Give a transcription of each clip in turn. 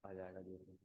आ जाएगा धीरे धीरे।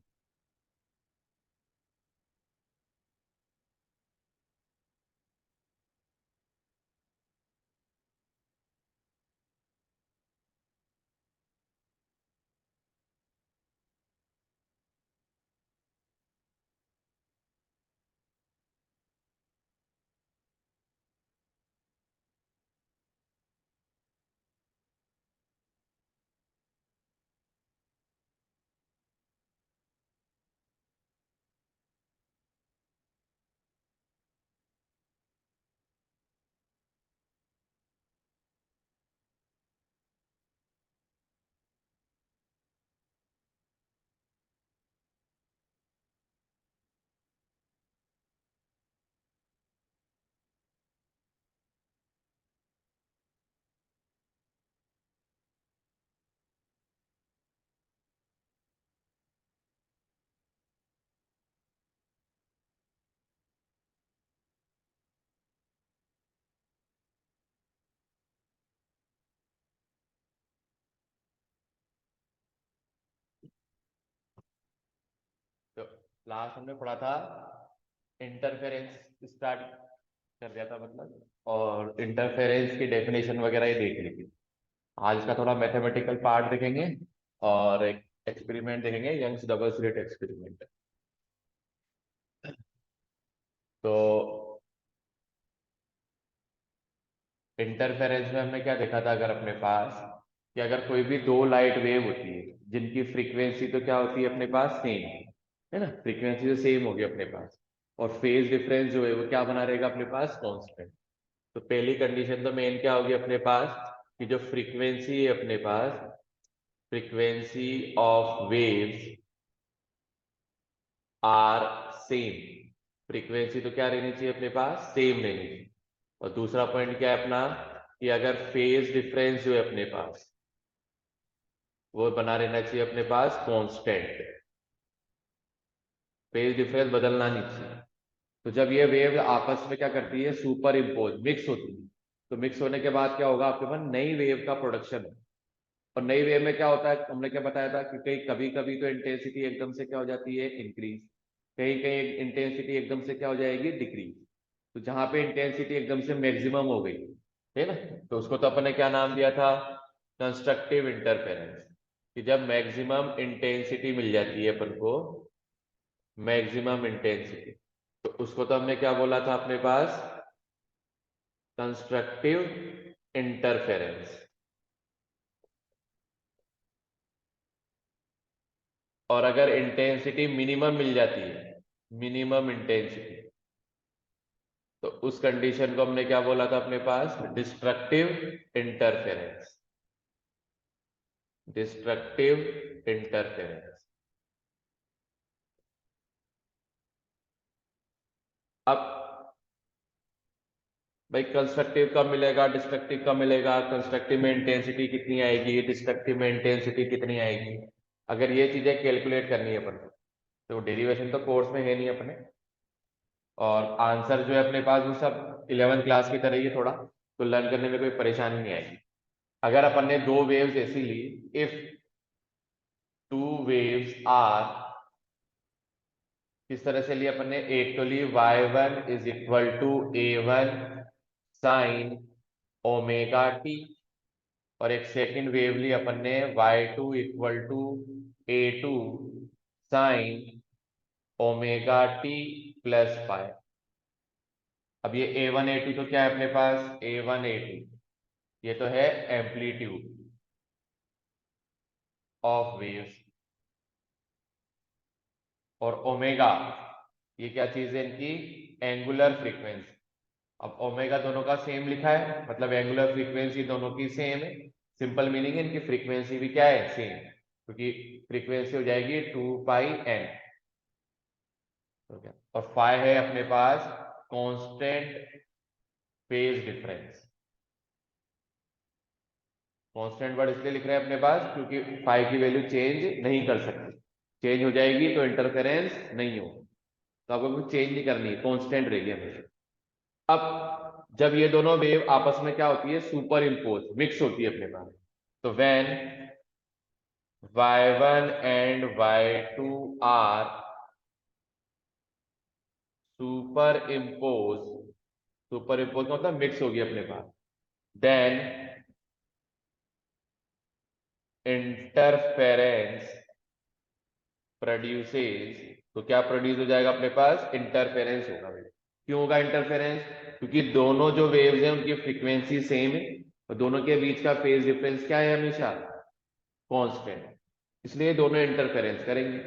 तो लास्ट हमने पढ़ा था, इंटरफेरेंस स्टार्ट कर दिया था मतलब, और इंटरफेरेंस की डेफिनेशन वगैरह ये देख ली थी। आज का थोड़ा मैथमेटिकल पार्ट देखेंगे और एक एक्सपेरिमेंट देखेंगे, यंग्स डबल स्लिट एक्सपेरिमेंट। तो इंटरफेरेंस में हमने क्या देखा था, अगर अपने पास कि अगर कोई भी दो लाइट वेव होती है जिनकी फ्रीक्वेंसी तो क्या होती है अपने पास, सेम है ना, फ्रीक्वेंसी तो सेम होगी अपने पास, और फेज डिफरेंस जो है वो क्या बना रहेगा अपने पास, कांस्टेंट। तो पहली कंडीशन तो मेन क्या होगी अपने पास, कि जो फ्रीक्वेंसी है अपने पास, frequency of waves are same. Frequency तो क्या रहनी चाहिए अपने पास, सेम रहनी चाहिए। और दूसरा पॉइंट क्या है अपना, कि अगर फेज डिफरेंस जो है अपने पास वो बना रहना चाहिए अपने पास कांस्टेंट, फेज डिफरेंस बदलना नहीं चाहिए। तो जब ये वेव आपस में क्या करती है, सुपर इम्पोज, मिक्स होती है, तो मिक्स होने के बाद क्या होगा आपके पास, नई वेव का प्रोडक्शन है। और नई वेव में क्या होता है, हमने क्या बताया था कि कहीं कभी कभी तो इंटेंसिटी एकदम से क्या हो जाती है, इंक्रीज, कहीं कहीं इंटेंसिटी एकदम से क्या हो जाएगी, डिक्रीज। तो जहां पे इंटेंसिटी एकदम से मैक्सिमम हो गई है ना, तो उसको तो अपन ने क्या नाम दिया था, कंस्ट्रक्टिव इंटरफेरेंस। कि जब मैक्सिमम इंटेंसिटी मिल जाती है अपन को, मैक्सिमम इंटेंसिटी, तो उसको तो हमने क्या बोला था अपने पास, कंस्ट्रक्टिव इंटरफेरेंस। और अगर इंटेंसिटी मिनिमम मिल जाती है, मिनिमम इंटेंसिटी, तो उस कंडीशन को हमने क्या बोला था अपने पास, डिस्ट्रक्टिव इंटरफेरेंस, डिस्ट्रक्टिव इंटरफेरेंस। अब भाई कंस्ट्रक्टिव कब मिलेगा, डिस्ट्रक्टिव कब मिलेगा, कंस्ट्रक्टिव में इंटेंसिटी कितनी आएगी, डिस्ट्रक्टिव में इंटेंसिटी कितनी आएगी, अगर ये चीजें कैलकुलेट करनी है अपन को, तो डेरिवेशन तो कोर्स में है नहीं अपने, और आंसर जो है अपने पास वो सब 11th क्लास की तरह ही है थोड़ा, तो लर्न करने में कोई परेशानी नहीं आएगी। अगर अपन ने दो वेव्स ऐसी ली, इफ टू वेव्स आर, किस तरह से ली अपन ने, एक तो ली y1 is equal to a1 sine omega t, और एक सेकंड वेव ली अपन ने y2 equal to a2 sine omega t plus phi. अब ये a1 a2 तो क्या है अपने पास, a1 a2, ये तो है एम्पलीट्यूड ऑफ वेव्स, और ओमेगा ये क्या चीज है इनकी, एंगुलर फ्रीक्वेंसी। अब ओमेगा दोनों का सेम लिखा है, मतलब एंगुलर फ्रीक्वेंसी दोनों की सेम है, सिंपल मीनिंग है इनकी फ्रीक्वेंसी भी क्या है, सेम, क्योंकि फ्रीक्वेंसी हो जाएगी 2πn। और फाइ है अपने पास constant phase difference. Constant word इसलिए लिख रहे हैं अपने पास क्योंकि फाइ की वैल्यू चेंज नहीं कर सकती, चेंज हो जाएगी तो इंटरफेरेंस नहीं हो, तो आपको कुछ चेंज नहीं करनी है, कांस्टेंट रहेगी हमेशा। अब जब ये दोनों वेव आपस में क्या होती है, सुपर इम्पोज, मिक्स होती है अपने पास, तो when y1 and y2 are super impose का मतलब मिक्स होगी अपने पास, देन इंटरफेरेंस प्रोड्यूसेस, तो क्या प्रोड्यूस हो जाएगा अपने पास, इंटरफेरेंस होगा भाई। क्यों होगा इंटरफेरेंस, क्योंकि दोनों जो वेव्स हैं उनकी फ्रीक्वेंसी सेम है और दोनों के बीच का फेज डिफरेंस क्या है, हमेशा कांस्टेंट, इसलिए दोनों इंटरफेरेंस करेंगे।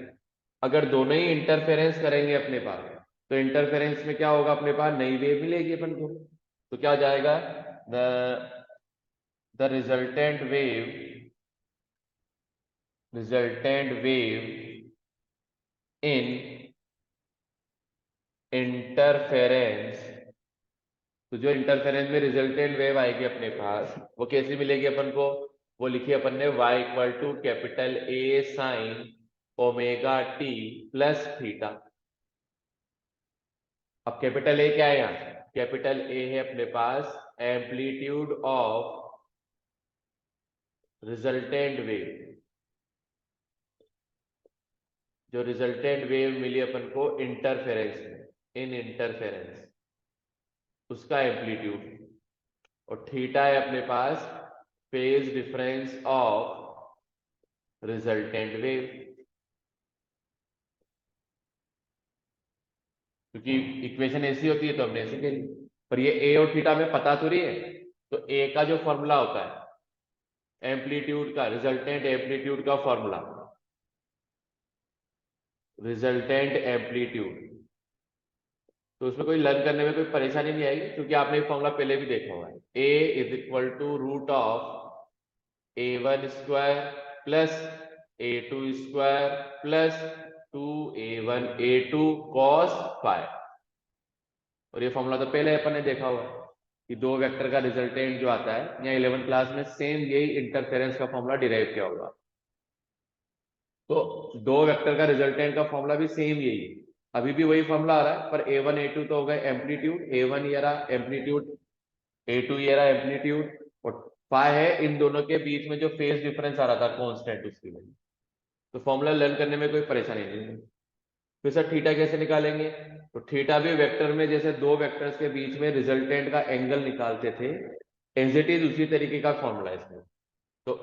अगर दोनों ही इंटरफेरेंस करेंगे अपने पास, तो इंटरफेरेंस में क्या होगा, अपने पास नई वेव मिलेगी अपन को। तो क्या हो जाएगा, the resultant wave in interference, तो जो इंटरफेरेंस में रिजल्टेंट वेव आएगी अपने पास वो कैसी मिलेगी अपन को, वो लिखी अपन ने y equal to capital A sine omega t plus theta. अब कैपिटल ए क्या है, यहाँ कैपिटल ए है अपने पास एम्पलीट्यूड ऑफ रिजल्टेंट वेव, जो रिजल्टेंट वेव मिली अपन को इंटरफेरेंस में, इन इंटरफेरेंस, उसका एम्पलीट्यूड, और थीटा है अपने पास phase difference of resultant wave, क्योंकि इक्वेशन ऐसी होती है तो हमने ऐसे करी, पर ये ए और थीटा में पता तो नहीं है। तो ए का जो फॉर्मूला होता है एम्पलीट्यूड का, रिजल्टेंट एम्पलीट्यूड का फॉर्मूला, रिजल्टेंट एम्पलीट्यूड, तो उसमें कोई लर्न करने में कोई परेशानी नहीं आएगी, क्योंकि आपने फॉर्मूला पहले भी देखा हुआ है, A is equal to root of A1 square plus A2 square plus 2A1 A2 cos phi. और ये फॉर्मूला तो पहले अपन ने देखा हुआ है कि दो वेक्टर का रिजल्टेंट जो आता है, या 11th क्लास में सेम यही इंटरफेरेंस का फॉर्मूला डिराइव किया होगा। तो दो वेक्टर का रिजल्टेंट का फॉर्मूला भी सेम यही है, अभी भी वही फॉर्मूला आ रहा है, पर A1 A2 तो हो गए एम्पलीट्यूड, A1 ये रहा एम्पलीट्यूड, A2 ये रहा एम्पलीट्यूड, और फाई है इन दोनों के बीच में जो फेज डिफरेंस आ रहा था कांस्टेंट, उसकी वजह। तो फॉर्मूला लर्न करने में कोई परेशानी नहीं है। फिर सर थीटा कैसे निकालेंगे, तो थीटा भी वेक्टर में जैसे दो वेक्टर्स के बीच में रिजल्टेंट का एंगल निकालते थे, एज इट इज उसी तरीके का फॉर्मूला है इसमें। तो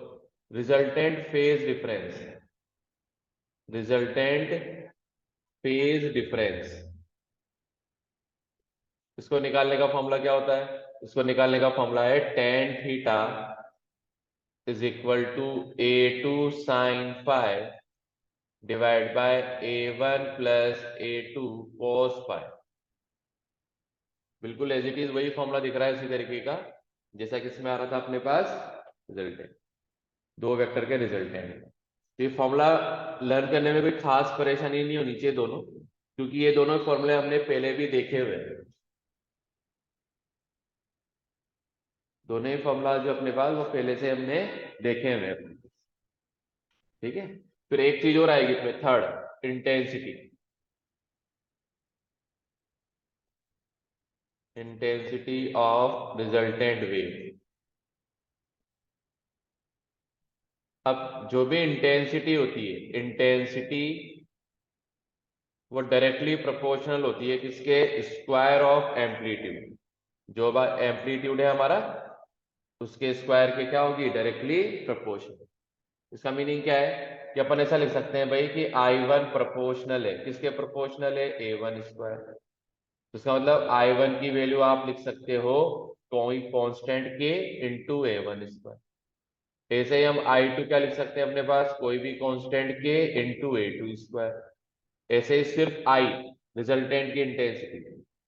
resultant phase difference, resultant phase difference, इसको निकालने का फॉर्मूला क्या होता है, इसको निकालने का फॉर्मूला है tan theta is equal to A2 sine phi divide by A1 plus A2 cos phi. बिल्कुल एज इट इज वही फॉर्मूला दिख रहा है इसी तरीके का जैसा कि इसमें आ रहा था अपने पास रिजल्टेंट, दो वेक्टर के रिजल्टेंट। तो ये फॉर्मूला लर्न करने में कोई खास परेशानी नहीं होनी चाहिए दोनों, क्योंकि ये दोनों फॉर्मूले हमने पहले भी देखे हुए हैं, दोनों ही फॉर्मूला जो अपने पास वो पहले से हमने देखे हुए हैं। ठीक है, फिर एक चीज और आएगी इसमें, third intensity, intensity of resultant wave. अब जो भी इंटेंसिटी होती है, इंटेंसिटी वो डायरेक्टली प्रोपोर्शनल होती है किसके, स्क्वायर ऑफ एम्पलीट्यूड, जो एम्पलीट्यूड है हमारा उसके स्क्वायर के क्या होगी, डायरेक्टली प्रोपोर्शनल। इसका मीनिंग क्या है कि अपन ऐसा लिख सकते हैं भाई कि I1 प्रोपोर्शनल है किसके, प्रोपोर्शनल है A1 स्क्वायर। तो इसका मतलब I1 की वैल्यू आप लिख सकते हो कोई कांस्टेंट के इंटू A1 स्क्वायर। ऐसे ही हम I2 क्या लिख सकते हैं अपने पास, कोई भी कांस्टेंट के इंटू A2 स्क्वायर। ऐसे ही सिर्फ I रिजल्टेंट की इंटेंसिटी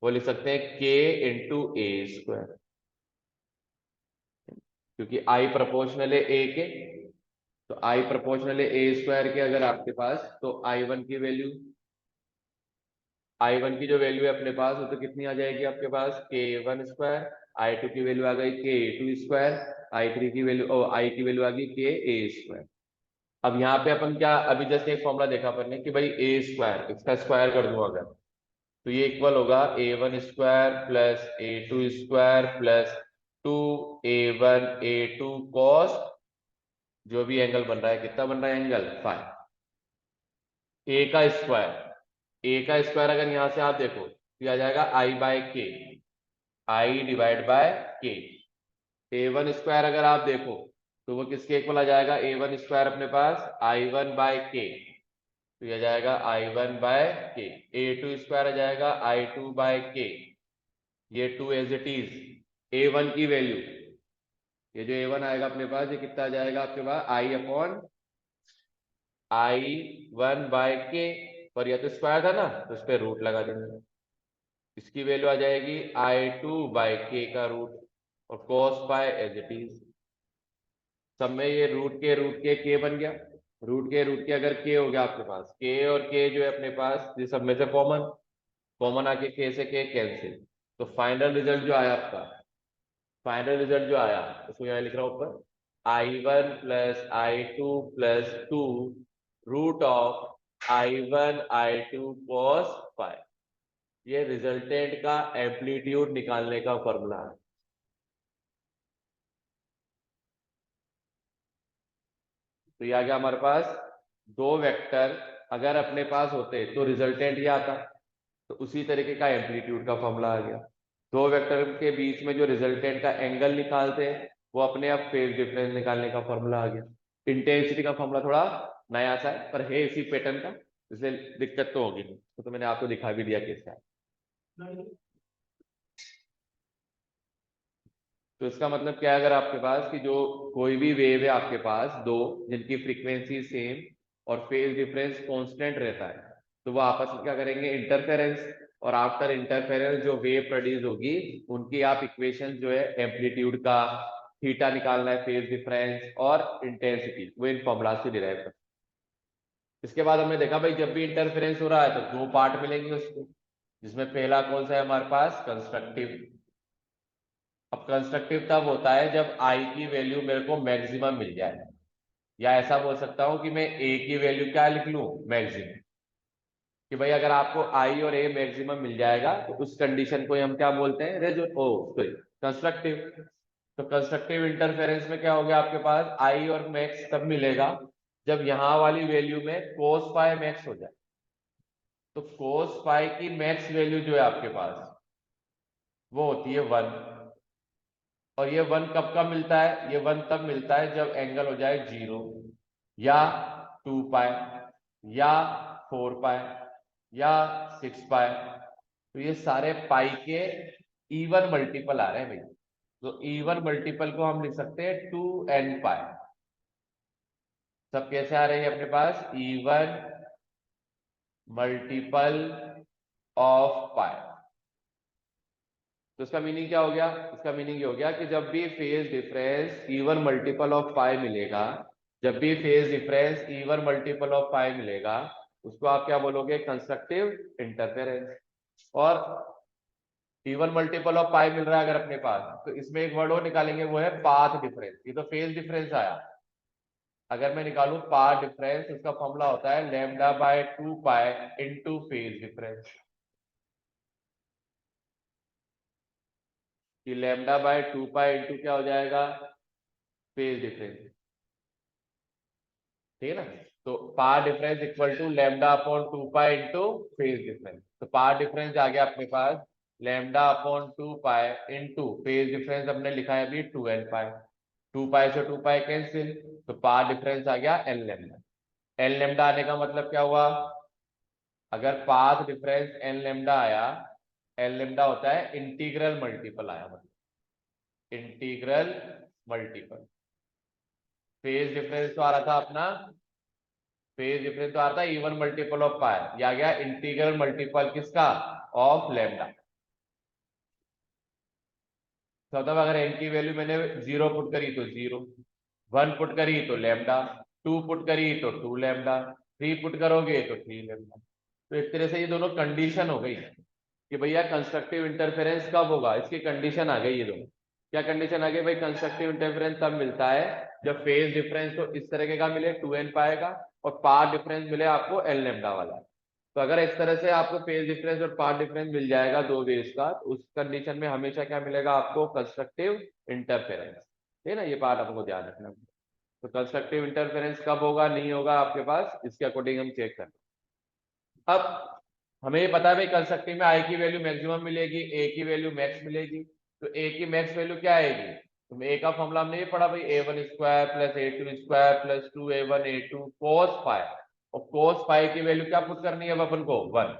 वो लिख सकते हैं K इंटू A स्क्वायर, क्योंकि I प्रोपोर्शनल है A के, तो I प्रोपोर्शनल है A स्क्वायर के अगर आपके पास, तो I1 की वैल्यू, I1 की जो वैल्यू है अपने पास वो तो कितनी आ जाएगी आपके पास, K1 स्क्वायर, I2 की वैल्यू आ गई K2 स्क्वायर, I3 की वैल्यू I की वैल्यू आ गई KA स्क्वायर। अब यहाँ पे अपन क्या, अभी जैसे एक फॉर्मूला देखा अपन ने कि भाई A स्क्वायर, इसका स्क्वायर कर दूं अगर, तो ये इक्वल होगा A1 square plus A2 square plus 2A1 A2 cos जो भी एंगल बन रहा है, कितना बन रहा है एंगल फाइव। ए का स्क्वायर, ए का स्क्वायर अगर यहां से आप देखो तो आ जाएगा आई बाय के, आई डिवाइड बाय के। ए वन स्क्वायर अगर आप देखो तो वो किसके इक्वल आ जाएगा, ए वन स्क्वायर अपने पास आई वन बाय के, तो ये आ जाएगा आई वन बाय के। ए टू स्क्वायर आ जाएगा आई टू बाय के, ये two as it is. A one की वैल्यू, ये जो ए वन आएगा अपने पास, ये कितना आ जाएगा आपके पास, आई अपॉन आई वन बाय के, पर यह तो स्क्वायर था ना तो उस पर रूट लगा देंगे। इसकी वैल्यू आ जाएगी आई टू बाय के का रूट, और cos pi as it is. सब में ये रूट के बन गया, रूट के अगर के हो गया आपके पास, के और के जो है अपने पास ये सब में से कॉमन, कॉमन आके के से के कैंसिल। तो फाइनल रिजल्ट जो आया आपका, फाइनल रिजल्ट जो आया उसको यहाँ लिख रहा हूं ऊपर, I one plus I two plus two root of I one I two cos phi. ये रिजल्टेंट का एम्पलीट्यूड निकालने का फॉर्मूला है। तो ये आ गया हमारे पास, दो वेक्टर अगर अपने पास होते तो रिजल्टेंट ये आता, तो उसी तरीके का एम्पलीट्यूड का फॉर्मूला आ गया। दो वेक्टर के बीच में जो रिजल्टेंट का एंगल निकालते हैं वो अपने आप फेज डिफरेंस निकालने का फॉर्मूला आ गया। इंटेंसिटी का फॉर्मूला थोड़ा नया सा है, पर है इसी पैटर्न का, इसलिए दिक्कत तो होगी नहीं। तो मैंने आपको दिखा भी दिया कैसे है। तो इसका मतलब क्या है, अगर आपके पास कि जो कोई भी वेव है आपके पास दो, जिनकी फ्रीक्वेंसी सेम और फेज डिफरेंस कांस्टेंट रहता है, तो वो आपस में क्या करेंगे, इंटरफेरेंस। और आफ्टर इंटरफेरेंस जो वेव प्रोड्यूस होगी उनकी आप इक्वेशन जो है एम्पलीट्यूड का, थीटा निकालना है, फेज डिफरेंस और इंटेंसिटी, वो इन फॉर्मूला से डिराइव कर। इसके बाद हमने देखा भाई जब भी इंटरफेरेंस हो रहा है तो दो पार्ट मिलेंगे उसको, जिसमें पहला कौन सा है हमारे पास, कंस्ट्रक्टिव। अब कंस्ट्रक्टिव तब होता है जब आई की वैल्यू मेरे को मैक्सिमम मिल जाए, या ऐसा बोल सकता हूं कि मैं ए की वैल्यू क्या लिख लूं, मैक्सिमम। कि भाई अगर आपको आई और ए मैक्सिमम मिल जाएगा तो उस कंडीशन को हम क्या बोलते हैं, रेजो ओ सॉरी कंस्ट्रक्टिव। तो कंस्ट्रक्टिव इंटरफेरेंस में क्या हो गया आपके पास, आई और मैक्स तब मिलेगा जब यहां वाली वैल्यू में कोस पाई मैक्स हो जाए। तो कोस पाई की मैक्स वैल्यू जो है आपके पास वो होती है वन। और ये वन कब कब मिलता है, ये वन तब मिलता है जब एंगल हो जाए जीरो, या टू पाई, या फोर पाई, या सिक्स पाई। तो ये सारे पाई के इवन मल्टीपल आ रहे हैं भाई। तो इवन मल्टीपल को हम लिख सकते हैं टू एन पाई। सब कैसे आ रहे हैं अपने पास, इवन मल्टीपल ऑफ पाई। तो इसका मीनिंग क्या हो गया, इसका मीनिंग ये हो गया कि जब भी phase difference even multiple of pi मिलेगा, जब भी phase difference even multiple of pi मिलेगा, उसको आप क्या बोलोगे, कंस्ट्रक्टिव इंटरफेरेंस। और इवन मल्टीपल ऑफ पाई मिल रहा है अगर अपने पास, तो इसमें एक वर्ड और निकालेंगे, वो है पाथ डिफरेंस। ये तो फेज डिफरेंस आया, अगर मैं निकालू पाथ डिफरेंस, उसका फॉर्मूला होता है lambda by two pi into phase difference. कि lambda by two pi into क्या हो जाएगा, फेज डिफरेंस। ठीक है ना। तो path difference equal to lambda upon two pi into phase difference. तो पार डिफरेंस आ गया अपने पास lambda upon two pi into phase difference हमने लिखा है अभी two n pi. Two pi से टू पाई कैंसिल, तो पार डिफरेंस आ गया एन लैम्डा। एन लैम्डा आने का मतलब क्या हुआ, अगर पाथ डिफरेंस एन लैम्डा आया, एन लैम्डा होता है इंटीग्रल मल्टीपल आया, मतलब इंटीग्रल मल्टीपल। फेज डिफरेंस तो आ रहा था अपना, फेज डिफरेंस तो आता है इवन मल्टीपल ऑफ पाई, या गया इंटीग्रल मल्टीपल किसका, ऑफ लैम्डा। तो मतलब अगर एन की वैल्यू मैंने जीरो पुट करी तो जीरो, वन पुट करी तो लैम्डा, टू पुट करी तो टू लैम्डा, थ्री पुट करोगे तो थ्री लैम्डा। तो एक तरह से ये दोनों कंडीशन हो गई कि भैया कंस्ट्रक्टिव इंटरफेरेंस कब होगा, इसकी कंडीशन आ गई ये दोनों। क्या कंडीशन आ गई भाई, कंस्ट्रक्टिव इंटरफेरेंस तब मिलता है जब फेज डिफरेंस तो इस तरह का मिले टू एन पाएगा, और पाथ डिफरेंस मिले आपको एल लेमडा वाला। तो अगर इस तरह से आपको फेज डिफरेंस और पाथ डिफरेंस मिल जाएगा दो वेव्स का, तो उस कंडीशन में हमेशा क्या मिलेगा आपको, कंस्ट्रक्टिव इंटरफेरेंस। ठीक है ना, ये पार्ट आपको ध्यान रखना। तो कंस्ट्रक्टिव इंटरफेरेंस कब होगा, नहीं होगा आपके पास, इसके अकॉर्डिंग हम चेक करें। अब हमें ये पता है भाई कंस्ट्रक्टिव में आई की वैल्यू मैक्सिमम मिलेगी, ए की वैल्यू मैक्स मिलेगी। तो ए की मैक्स वैल्यू क्या आएगी, तो ए का फॉर्मूला हमने ये पढ़ा भाई, a1 square plus a2 square plus 2a1 a2 cos phi. और cos फाई की वैल्यू क्या पुट करनी है अपन को, 1।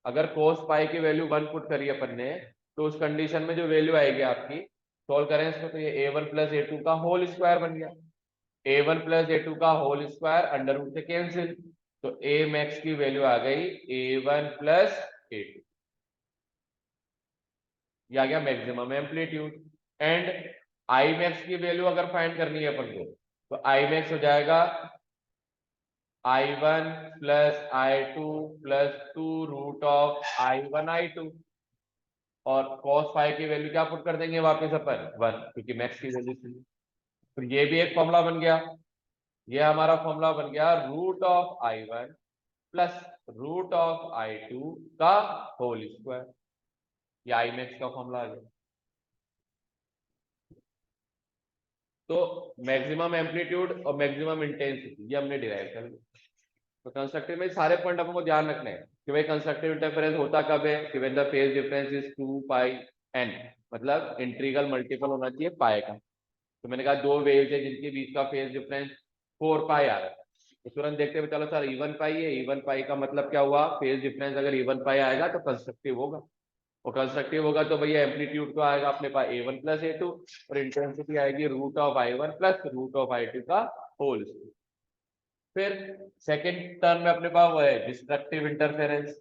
अगर cos फाई की वैल्यू 1 पुट करी अपन ने, तो उस कंडीशन में जो वैल्यू आएगी आपकी, सोल्व करें इसको, तो ये a1 प्लस a2 का होल स्क्वायर बन गया। a1 प्लस a2 का होल स्क्वायर अंडर रूट से कैंसिल, तो a मैक्स की वैल्यू आ गई a1 प्लस a2, ये आ गया maximum amplitude. And I max की वैल्यू अगर फाइंड करनी है अपन को, तो आई मैक्स हो जाएगा i1 plus i2 plus 2 root of i1 i2। और cos फाई की वैल्यू क्या पुट कर देंगे वापस अपन, 1, क्योंकि मैक्स की वैल्यू थी। तो ये भी एक फॉर्मूला बन गया, ये हमारा फॉर्मूला बन गया root of i1 plus root of i2 का होल स्क्वायर, ये आई मैक्स का फॉर्मूला आ गया। तो मैक्सिमम एम्पलीट्यूड और मैक्सिमम इंटेंसिटी ये हमने डिराइव कर लिया। तो कंस्ट्रक्टिव में सारे पॉइंट आपको ध्यान रखने हैं कि भाई कंस्ट्रक्टिव इंटरफेरेंस होता कब है, कि when the phase difference is 2 pi n, मतलब इंटीग्रल मल्टीपल होना चाहिए पाई का। तो मैंने कहा दो वेव्स है जिनके बीच का फेज डिफरेंस 4 पाई आ रहा है, तो तुरंत देखते हुए चलो सर इवन पाई है, इवन पाई का मतलब क्या हुआ, फेज डिफरेंस अगर इवन पाई आएगा तो कंस्ट्रक्टिव होगा, और कंस्ट्रक्टिव होगा तो भैया एम्पलीट्यूड तो आएगा अपने पास a1 प्लस a2, और इंटेंसिटी आएगी root of i1 plus root of i2 का होल स्क्वायर। फिर सेकेंड टर्म में अपने पास वो है डिस्ट्रक्टिव इंटरफेरेंस,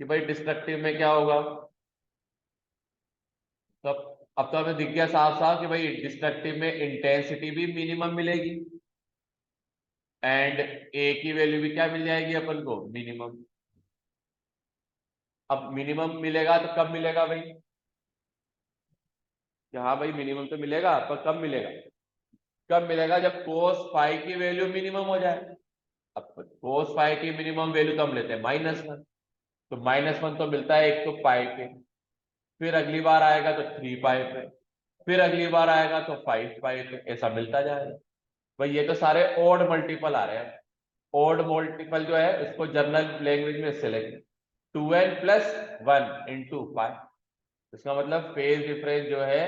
कि भाई डिस्ट्रक्टिव में क्या होगा, तो अब तो हमें दिख गया साफ साफ कि भाई डिस्ट्रक्टिव में इंटेंसिटी भी मिनिमम मिलेगी एंड ए की वैल्यू भी क्या मिल जाएगी अपन को, मिनिमम। अब मिनिमम मिलेगा तो कब मिलेगा भाई, कि हाँ भाई मिनिमम तो मिलेगा, पर कब मिलेगा, कब मिलेगा, जब कोस फाई की वैल्यू मिनिमम हो जाए। अब कोस फाई की मिनिमम वैल्यू तो हम लेते हैं -1, तो -1 तो मिलता है एक तो पाई पे, फिर अगली बार आएगा तो 3 पाई पे, फिर अगली बार आएगा तो 5 पाई पे, ऐसा मिलता जाएगा। भाई ये तो सारे ओड मल्टीपल आ रहे हैं। ओड मल्टीपल जो है इसको जनरल लैंग्वेज में इससे लेंगे 2n प्लस 1 इंटू पाई। इसका मतलब फेज डिफरेंस जो है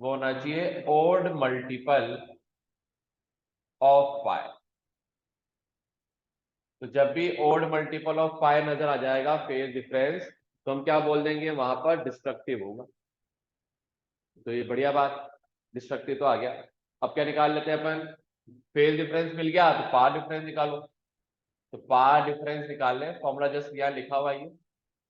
वो होना चाहिए ओड मल्टीपल ऑफ पाई। तो जब भी ओड मल्टीपल ऑफ पाई नजर आ जाएगा फेज डिफरेंस, तो हम क्या बोल देंगे, वहां पर डिस्ट्रक्टिव होगा। तो ये बढ़िया बात, डिस्ट्रक्टिव तो आ गया। अब क्या निकाल लेते हैं अपन, फेज डिफरेंस मिल गया तो पार डिफरेंस निकालो। तो पार डिफरेंस निकाल लें, फॉर्मूला जस्ट यहाँ लिखा हुआ है,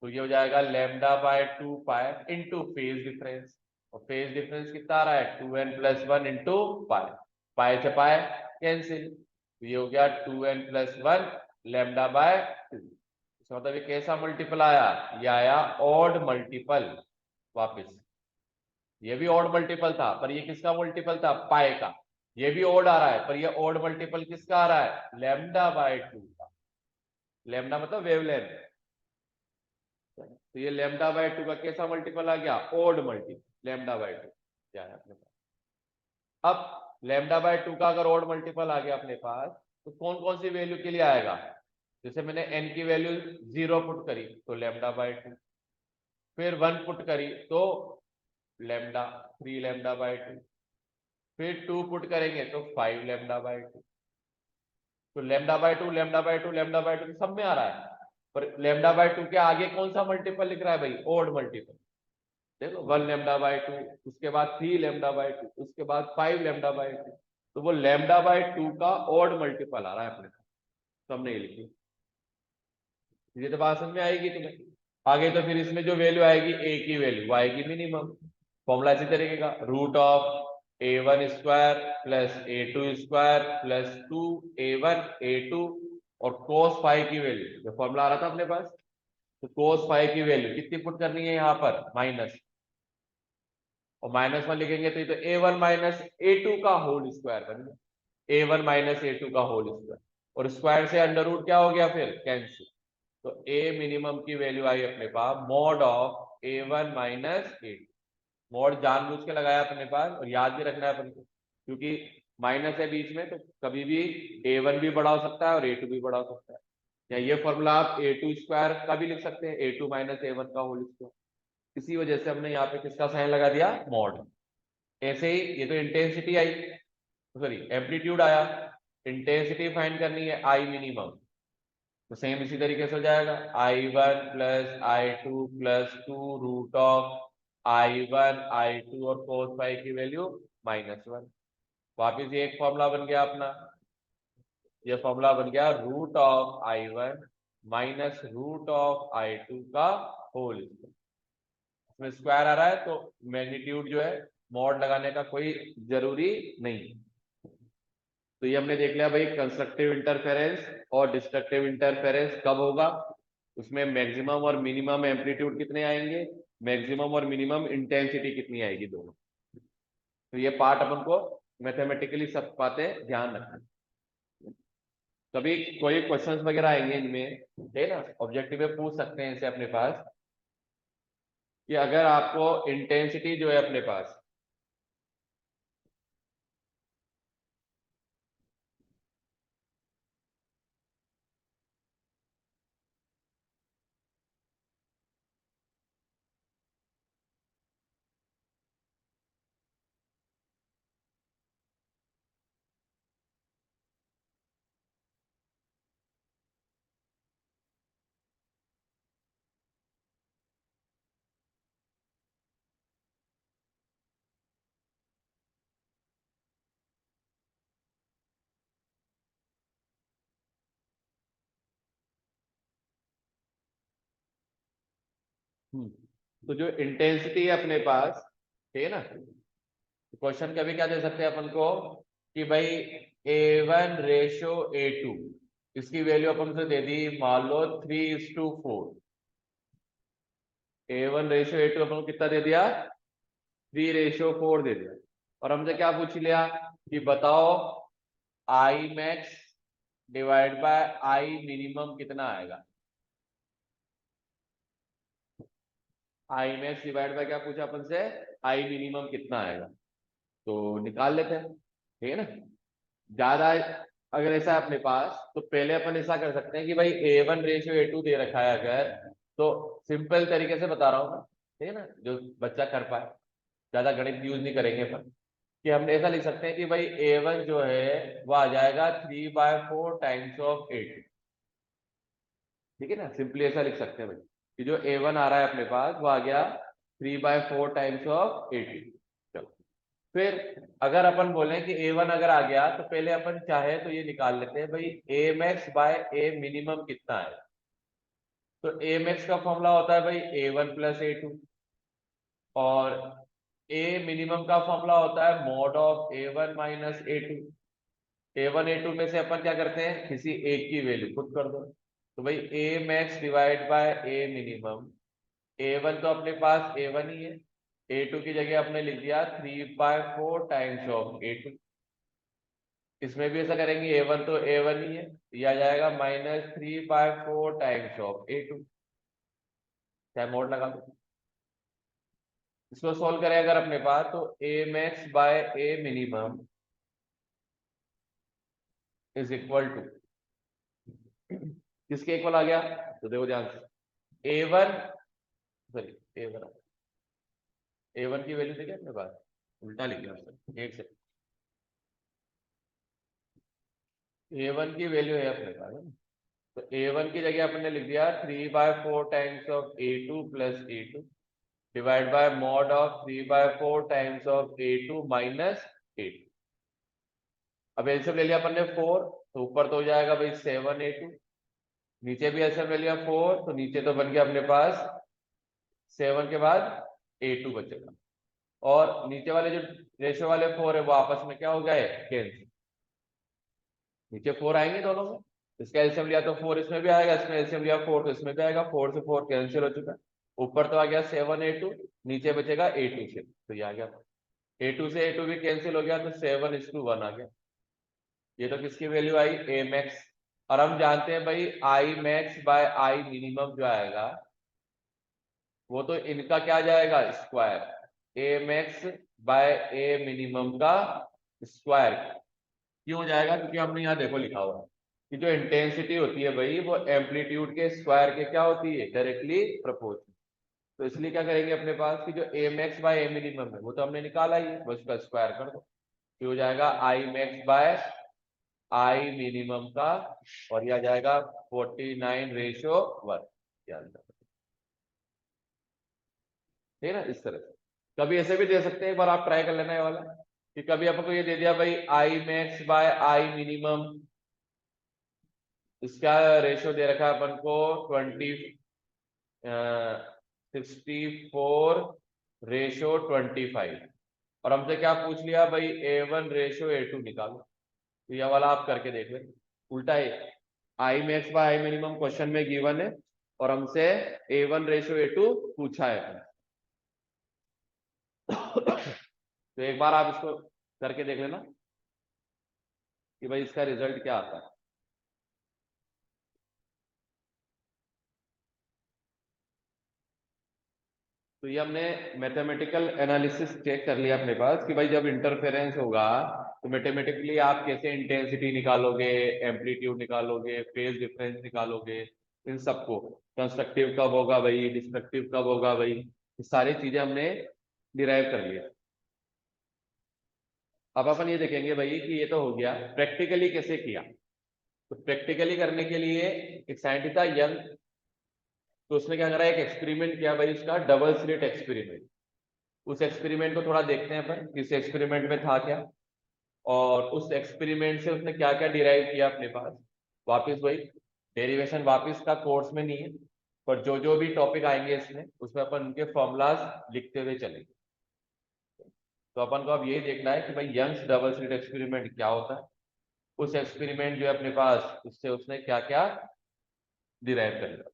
तो ये हो जाएगा lambda by 2 pi into phase difference. और फेज डिफरेंस कितना आ रहा है, 2n प्लस 1 इंटू पाई, पाई से पाई कैंसिल, तो ये हो गया 2n प्लस 1 लैम्डा बाय 2। इसका मतलब ये कैसा मल्टीपल आया, ये आया ऑड मल्टीपल वापस। ये भी ऑड मल्टीपल था पर ये किसका मल्टीपल था, पाई का। ये भी ऑड आ रहा है पर ये ऑड मल्टीपल किसका आ रहा है, लैम्डा बाय 2 का। लैम्डा मतलब वेवलेंथ, तो ये लैम्डा बाय 2 का कैसा मल्टीपल आ गया, ऑड मल्टीपल लैम्डा बाय 2 क्या है अपने पास। अब लैम्डा बाय 2 का अगर ऑड मल्टीपल आ गया अपने पास, तो कौन कौन सी वैल्यू के लिए आएगा, जैसे मैंने n की वैल्यू 0 पुट करी तो लैम्डा बाय 2, फिर 1 पुट करी तो लैम्डा 3 लैम्डा बाय 2, फिर 2 पुट करेंगे तो 5 लैम्डा बाय 2। तो lambda by 2 lambda by 2 lambda by 2 सब में आ रहा है, पर लैम्डा बाय 2 के आगे कौन सा मल्टीपल लिख रहा है भाई, ऑड मल्टीपल। देखो 1 लैम्डा बाय 2, उसके बाद 3 लैम्डा बाय 2, उसके बाद 5 लैम्डा बाय 2, तो वो लैम्डा बाय 2 का ऑड मल्टीपल आ रहा है अपने पास, तो हमने ये लिखी। ये तो बात समझ में आएगी तुम्हें। आगे तो फिर इसमें जो वैल्यू आएगी ए की वैल्यू आएगी मिनिमम। फॉर्मूला इसी तरीके का root of a1 square plus a2 square plus 2a1 a2, और cos फाइव की वैल्यू जो फॉर्मूला आ रहा था अपने पास, तो cos फाइव की वैल्यू कितनी पुट करनी है यहाँ पर, माइनस, और -1 लिखेंगे तो ये तो a1 माइनस a2 का होल स्क्वायर बन गया, a1 माइनस a2 का होल स्क्वायर, और स्क्वायर से अंडर रूट क्या हो गया फिर कैंसिल। तो a मिनिमम की वैल्यू आई अपने पास mod of a1 minus a2। Mod जानबूझ के लगाया अपने पास और याद भी रखना है अपन को, क्योंकि माइनस है बीच में, तो कभी भी A1 भी बड़ा हो सकता है और A2 भी बड़ा हो सकता है। या ये फॉर्मूला आप A2 स्क्वायर का भी लिख सकते हैं, A2 माइनस A1 का होल स्क्वायर। इसी वजह से हमने यहाँ पे किसका साइन लगा दिया, मॉड। ऐसे ही ये तो इंटेंसिटी आई, सॉरी एम्पलीट्यूड आया, इंटेंसिटी फाइंड करनी है आई मिनिमम, तो सेम इसी तरीके से हो जाएगा I1 plus I2 plus 2 root of I1 I2 और cos फाई की वैल्यू -1। वापिस ये एक फॉर्मूला बन गया अपना, ये फॉर्मूला बन गया √of I1 minus √of I2 का होल स्क्वायर। इसमें स्क्वायर आ रहा है तो मैग्नीट्यूड जो है मॉड लगाने का कोई जरूरी नहीं। तो ये हमने देख लिया भाई कंस्ट्रक्टिव इंटरफेरेंस और डिस्ट्रक्टिव इंटरफेरेंस कब होगा, उसमें मैक्सिमम और मिनिमम एम्पलीट्यूड कितने आएंगे, मैक्सिमम और मिनिमम इंटेंसिटी कितनी आएगी दोनों। तो ये पार्ट अपन को मैथमेटिकली सब बातें ध्यान रखना। कभी कोई क्वेश्चंस वगैरह आएंगे इनमें, है ना, ऑब्जेक्टिव में पूछ सकते हैं इसे अपने पास, कि अगर आपको इंटेंसिटी जो है अपने पास तो जो इंटेंसिटी है अपने पास, ठीक है ना, क्वेश्चन कभी क्या दे सकते हैं अपन को कि भाई A1:A2, इसकी वैल्यू अपन से दे दी मान लो 3:4। A1:A2 अपन को कितना दे दिया, 3:4 दे दिया। और हमसे क्या पूछ लिया कि बताओ I max divide by I minimum कितना आएगा। आई मैक्स डिवाइड बाय क्या पूछा अपन से, आई मिनिमम कितना आएगा, तो निकाल लेते हैं, ठीक है ना। ज्यादा अगर ऐसा है अपने पास तो पहले अपन ऐसा कर सकते हैं कि भाई A1:A2 दे रखा है अगर, तो सिंपल तरीके से बता रहा हूँ मैं, ठीक है ना, जो बच्चा कर पाए, ज्यादा गणित यूज नहीं करेंगे अपन, कि हम ऐसा लिख सकते हैं कि भाई A1 जो है वो आ जाएगा 3/4 टाइम्स ऑफ A2, ठीक है ना। सिंपली ऐसा लिख सकते हैं भाई कि जो A1 आ रहा है अपने पास वो आ गया 3/4 टाइम्स ऑफ A2। चलो फिर अगर अपन बोले कि A1 अगर आ गया तो पहले अपन चाहे तो ये निकाल लेते हैं भाई A max by A minimum कितना है। तो A मैक्स का फॉर्मूला होता है भाई A1 प्लस A2, और A मिनिमम का फॉर्मूला होता है mod of A1 minus A2। A1 A2 में से अपन क्या करते हैं, किसी एक की वैल्यू पुट कर दो, तो भाई A max divide by A minimum, A1 तो अपने पास A1 ही है, A2 की जगह आपने लिख दिया 3/4 टाइम्स ऑफ A2। इसमें भी ऐसा करेंगे, A1 तो A1 ही है, ये आ जाएगा -3/4 टाइम्स ऑफ A2, चाहे मोड लगा दो। इसको सोल्व करें अगर अपने पास तो A max by A minimum is equal to, किसके इक्वल आ गया, तो देखो ध्यान से A1, सॉरी A1 की वैल्यू देखिए अपने पास, उल्टा लिख दिया एक से, A1 की वैल्यू है अपने पास, है ना? तो A1 की जगह अपने लिख दिया 3/4 times of A2 plus A2 divide by mod of 3/4 times of A2 minus A2। अब एलसीएम ले लिया अपन ने 4, तो ऊपर तो हो जाएगा भाई 7A2, नीचे भी एलसीएम ले लिया 4, तो नीचे तो बन गया अपने पास 7 के बाद A2 बचेगा, और नीचे वाले जो रेशियो वाले 4 है वो आपस में क्या हो गए, कैंसिल। नीचे 4 आएंगे दोनों में, इसका एलसीएम लिया तो 4 इसमें भी आएगा, इसमें एलसीएम लिया 4 तो इसमें भी आएगा, 4 से 4 कैंसिल हो चुका है। ऊपर तो आ गया 7A2, नीचे बचेगा A2 से, तो ये आ गया A2 से A2 भी कैंसिल हो गया, तो 7:1 आ गया। ये तो किसकी वैल्यू आई, ए मैक्स। और हम जानते हैं भाई I max bye I minimum जो आएगा वो तो इनका क्या जाएगा, स्क्वायर, ए मैक्स बाय ए मिनिमम का स्क्वायर क्यों हो जाएगा, क्योंकि हमने यहाँ देखो लिखा हुआ है कि जो इंटेंसिटी होती है भाई वो एम्पलीट्यूड के स्क्वायर के क्या होती है, डायरेक्टली प्रोपोर्शनल। तो इसलिए क्या करेंगे अपने पास कि जो ए मैक्स बाय ए मिनिमम है वो तो हमने निकाला ही है, बस उसका स्क्वायर कर दो, ये हो जाएगा I max bye I minimum का, और ये आ जाएगा 49:1। ठीक है ना, इस तरह से कभी ऐसे भी दे सकते हैं, एक बार आप ट्राई कर लेना ये वाला, कि कभी आपको ये दे दिया भाई I max bye I minimum, इसका रेशियो दे रखा है अपन को 64:25, और हमसे क्या पूछ लिया भाई A1:A2 निकालो, तो यह वाला आप करके देख लें। उल्टा है, I max bye I minimum question में गिवन है और हमसे A1:A2 पूछा है। तो एक बार आप इसको करके देख लेना कि भाई इसका रिजल्ट क्या आता है। तो ये हमने मैथमेटिकल एनालिसिस चेक कर लिया अपने पास कि भाई जब इंटरफेरेंस होगा तो मैथमेटिकली आप कैसे इंटेंसिटी निकालोगे, एम्पलीट्यूड निकालोगे, फेज डिफरेंस निकालोगे, इन सबको कंस्ट्रक्टिव कब होगा भाई, डिस्ट्रक्टिव कब होगा भाई, ये सारी चीजें हमने डिराइव कर लिया। अब अपन ये देखेंगे भाई कि ये तो हो गया प्रैक्टिकली कैसे किया। तो प्रैक्टिकली करने के लिए एक साइंटिस्ट था यंग, तो उसने क्या करा, एक एक्सपेरिमेंट किया भाई, उसका डबल स्लिट एक्सपेरिमेंट। उस एक्सपेरिमेंट को थोड़ा देखते हैं अपन, इस एक्सपेरिमेंट में था क्या, और उस एक्सपेरिमेंट से उसने क्या क्या डिराइव किया अपने पास। वापस वही डेरिवेशन, वापस का कोर्स में नहीं है, पर जो जो भी टॉपिक आएंगे इसमें उसमें अपन उनके फॉर्मूलाज लिखते हुए चलेंगे। तो अपन को अब यही देखना है कि भाई यंग्स डबल स्लिट एक्सपेरिमेंट क्या होता है, उस एक्सपेरिमेंट जो है अपने पास उससे उसने क्या क्या डिराइव कर लिया।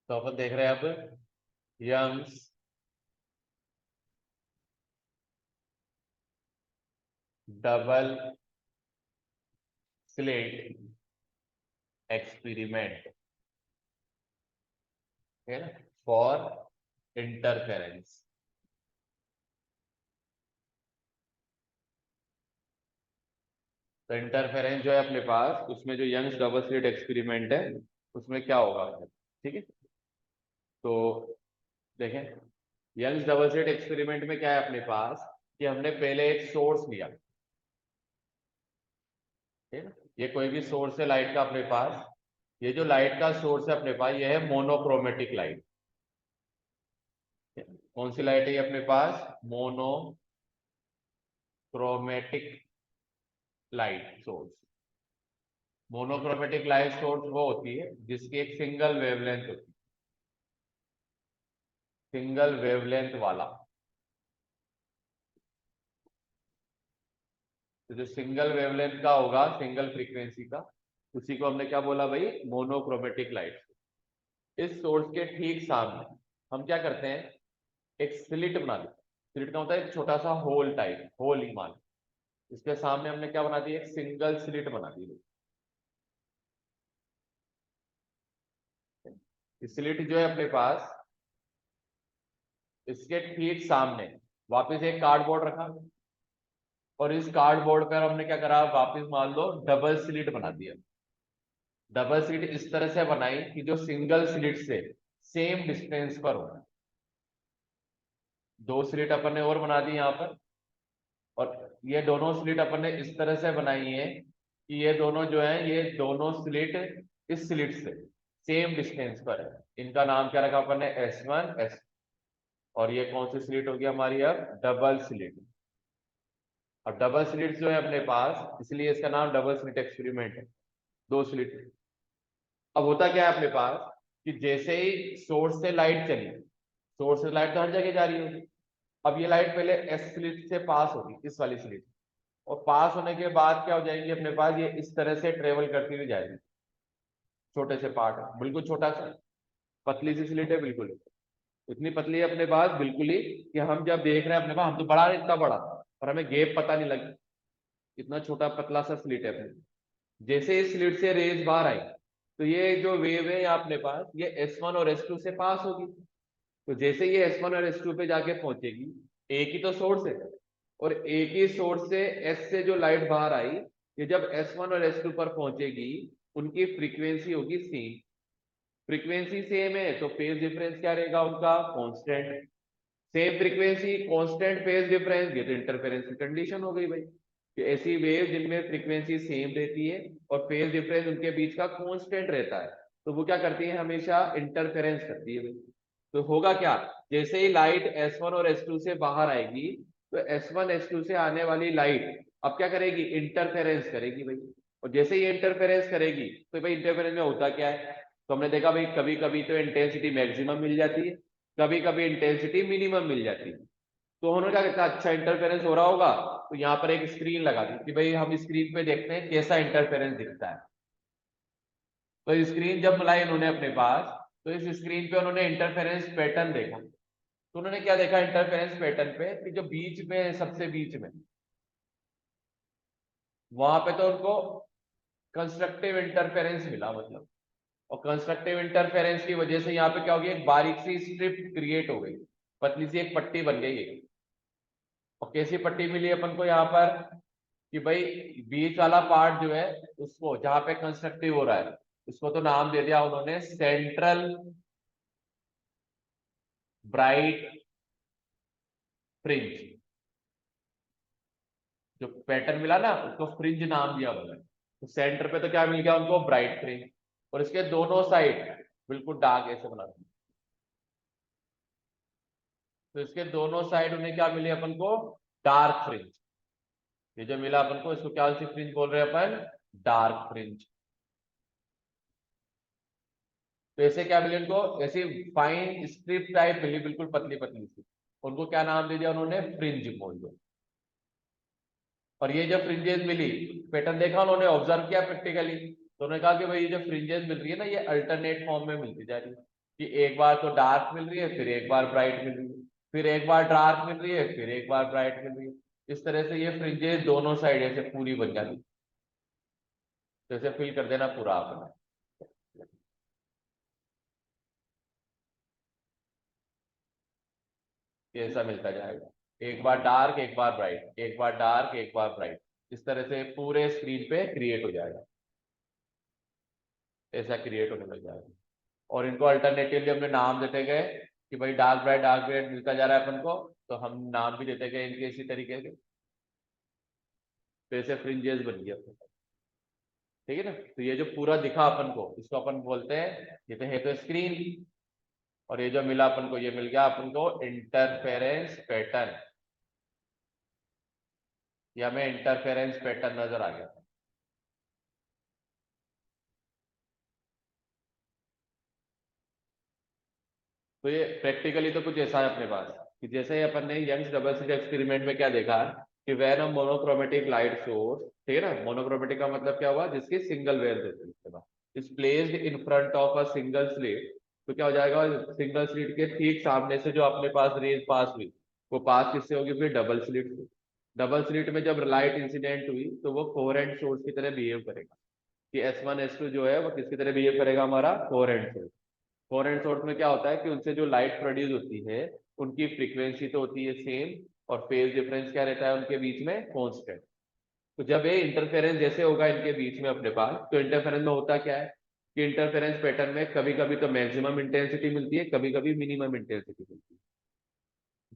तो अपन देख रहे हैं अब यंग्स डबल स्लिट एक्सपेरिमेंट है ना, फॉर इंटरफेरेंस। तो इंटरफेरेंस जो है अपने पास उसमें जो यंग्स डबल स्लिट एक्सपेरिमेंट है उसमें क्या होगा, ठीक है। तो देखें यंग्स डबल स्लिट एक्सपेरिमेंट में क्या है अपने पास कि हमने पहले एक सोर्स लिया, ठीक है ना, ये कोई भी सोर्स है लाइट का अपने पास, ये जो लाइट का सोर्स है अपने पास ये है मोनोक्रोमेटिक लाइट। कौन सी लाइट है ये अपने पास, monochromatic light source. Monochromatic light source वो होती है जिसकी एक सिंगल वेवलेंथ होती है, सिंगल वेवलेंथ वाला। तो जो सिंगल वेवलेंथ का होगा, सिंगल फ्रीक्वेंसी का, उसी को हमने क्या बोला भाई, मोनोक्रोमेटिक लाइट। इस सोर्स के ठीक सामने हम क्या करते हैं, एक स्लिट बना देते हैं। स्लिट का होता है एक छोटा सा होल टाइप, होल ही मान, इसके सामने हमने क्या बना दी, एक सिंगल स्लिट बना दी। स्लिट जो है अपने पास, इसके ठीक सामने वापस एक कार्डबोर्ड रखा, और इस कार्डबोर्ड पर हमने क्या करा, वापस मान लो डबल स्लिट बना दिया। डबल स्लिट इस तरह से बनाई कि जो सिंगल स्लिट से सेम डिस्टेंस पर हो। दो स्लिट अपन ने और बना दी यहाँ पर, और ये दोनों स्लिट अपन ने इस तरह से बनाई है कि ये दोनों जो है, ये दोनों स्लिट इस स्लिट से सेम डिस्टेंस पर है। इनका नाम क्या रखा अपन ने, S1 S, और ये कौन सी स्लिट होगी हमारी, अब डबल स्लिट। अब डबल स्लिट जो है अपने पास, इसलिए इसका नाम डबल स्लिट एक्सपेरिमेंट है, दो स्लिट। अब होता क्या है अपने पास कि जैसे ही सोर्स से लाइट चली, सोर्स से लाइट तो हर जगह जा रही होगी, अब ये लाइट पहले एस स्लिट से पास होगी, इस वाली स्लिट, और पास होने के बाद क्या हो जाएगी अपने पास, ये इस तरह से ट्रेवल करती हुई जाएगी। छोटे से पार्ट है, बिल्कुल छोटा सा, पतली सी स्लिट है, बिल्कुल इतनी पतली है अपने पास बिल्कुल ही, कि हम जब देख रहे हैं अपने पास, हम तो बड़ा है, इतना बड़ा, और हमें गैप पता नहीं लगी, इतना छोटा पतला सा स्लिट है अपने। जैसे इस स्लिट से रेज बाहर आई, तो ये जो वेव है यहाँ अपने पास, ये S1 और S2 से पास होगी। तो जैसे ये S1 और S2 पे जाके पहुंचेगी, एक ही तो सोर्स है, और एक ही सोर्स से S से जो लाइट बाहर आई, ये जब S1 और S2 पर पहुंचेगी, उनकी फ्रीक्वेंसी होगी सेम। फ्रीक्वेंसी सेम है तो फेज डिफरेंस क्या रहेगा उनका, constant. Same frequency constant phase difference, ये तो इंटरफेरेंस की कंडीशन हो गई भाई, कि ऐसी वेव जिनमें फ्रीक्वेंसी सेम रहती है और फेज डिफरेंस उनके बीच का कांस्टेंट रहता है, तो वो क्या करती है, हमेशा इंटरफेरेंस करती है भाई। तो होगा क्या, जैसे ही लाइट S1 और S2 से बाहर आएगी, तो S1 S2 से आने वाली लाइट अब क्या करेगी, इंटरफेरेंस करेगी भाई। और जैसे ही इंटरफेरेंस करेगी, तो भाई इंटरफेरेंस में होता क्या है, तो हमने देखा भाई कभी कभी तो इंटेंसिटी मैक्सिमम मिल जाती है, कभी कभी इंटेंसिटी मिनिमम मिल जाती है। तो उन्होंने क्या कहता, अच्छा इंटरफेरेंस हो रहा होगा, तो यहाँ पर एक स्क्रीन लगा दी कि भाई हम स्क्रीन पे देखते हैं कैसा इंटरफेरेंस दिखता है। तो स्क्रीन जब बुलाई इन्होंने अपने पास, तो इस स्क्रीन पे उन्होंने इंटरफेरेंस पैटर्न देखा। तो उन्होंने क्या देखा इंटरफेरेंस पैटर्न पे, कि जो बीच में, सबसे बीच में, वहां पे तो उनको कंस्ट्रक्टिव इंटरफेरेंस मिला, मतलब, और कंस्ट्रक्टिव इंटरफेरेंस की वजह से यहाँ पे क्या हो गया, एक बारीक सी स्ट्रिप क्रिएट हो गई, पतली सी एक पट्टी बन गई है। और कैसी पट्टी मिली अपन को यहाँ पर, कि भाई बीच वाला पार्ट जो है, उसको जहां पे कंस्ट्रक्टिव हो रहा है, उसको तो नाम दे दिया उन्होंने सेंट्रल ब्राइट फ्रिंज। जो पैटर्न मिला ना, उसको फ्रिंज नाम दिया उन्होंने। तो सेंटर पे तो क्या मिल गया उनको, ब्राइट फ्रिंज, और इसके दोनों साइड बिल्कुल डार्क ऐसे बना दिया। तो इसके दोनों साइड उन्हें क्या मिले अपन को, डार्क फ्रिंज। ये जो मिला अपन को, इसको क्या सी फ्रिंज बोल रहे हैं अपन, डार्क फ्रिंज। तो ऐसे क्या मिले उनको, ऐसी फाइन स्ट्रिप टाइप मिली, बिल्कुल पतली पतली सी, उनको क्या नाम दे दिया उन्होंने, फ्रिंज बोल दिया। और ये जब फ्रिंजेस मिली, पैटर्न देखा उन्होंने, ऑब्जर्व किया प्रैक्टिकली, तो उन्होंने कहा कि भाई ये जो फ्रिंजेस मिल रही है ना, ये अल्टरनेट फॉर्म में मिलती जा रही है, कि एक बार तो डार्क मिल रही है, फिर एक बार ब्राइट मिल रही है, फिर एक बार डार्क मिल रही है, फिर एक बार ब्राइट मिल रही है। इस तरह से ये फ्रिंजेस दोनों साइड ऐसे पूरी बन जाती, जैसे फिल कर देना पूरा आपने। ये ऐसा मिलता जाएगा, एक बार डार्क एक बार ब्राइट, एक बार डार्क एक बार ब्राइट, इस तरह से पूरे स्क्रीन पे क्रिएट हो जाएगा, ऐसा क्रिएट होने लग जाएगा। और इनको अल्टरनेटिवली हमने नाम देते गए, कि भाई डार्क ब्राइट मिलता जा रहा है अपन को, तो हम नाम भी देते गए इनके इसी तरीके से, तो ऐसे फ्रिंजेस बन गया अपने पास। ठीक है ना, तो ये जो पूरा दिखा अपन को, इसको अपन बोलते हैं, ये तो है तो स्क्रीन, और ये जो मिला अपन को, ये मिल गया अपन को इंटरफेरेंस पैटर्न, ये हमें इंटरफेरेंस पैटर्न नजर आ गया। तो ये प्रैक्टिकली तो कुछ ऐसा है अपने पास, कि जैसे अपन ने यंग्स डबल स्लिट एक्सपेरिमेंट में क्या देखा, कि when a monochromatic light source, ठीक है ना, मोनोक्रोमेटिक का मतलब क्या हुआ, जिसकी सिंगल वेव होती है, is placed in front of a single slit, तो क्या हो जाएगा, सिंगल स्लिट के ठीक सामने से जो अपने पास रेज पास हुई, वो पास किससे होगी, फिर डबल स्लिट से। डबल स्लिट में जब लाइट इंसिडेंट हुई, तो वो कोहेरेंट सोर्स की तरह बिहेव करेगा, कि S1 S2 जो है वो किसकी तरह बिहेव करेगा, हमारा कोहेरेंट सोर्स। कोहेरेंट सोर्स में क्या होता है, कि उनसे जो लाइट प्रोड्यूस होती है, उनकी फ्रीक्वेंसी तो होती है सेम, और फेज डिफरेंस क्या रहता है उनके बीच में, कांस्टेंट। तो जब ये इंटरफेरेंस जैसे होगा इनके बीच में अपने पास, तो इंटरफेरेंस में होता क्या है, कि इंटरफेरेंस पैटर्न में कभी कभी तो मैक्सिमम इंटेंसिटी मिलती है, कभी कभी मिनिमम इंटेंसिटी मिलती है।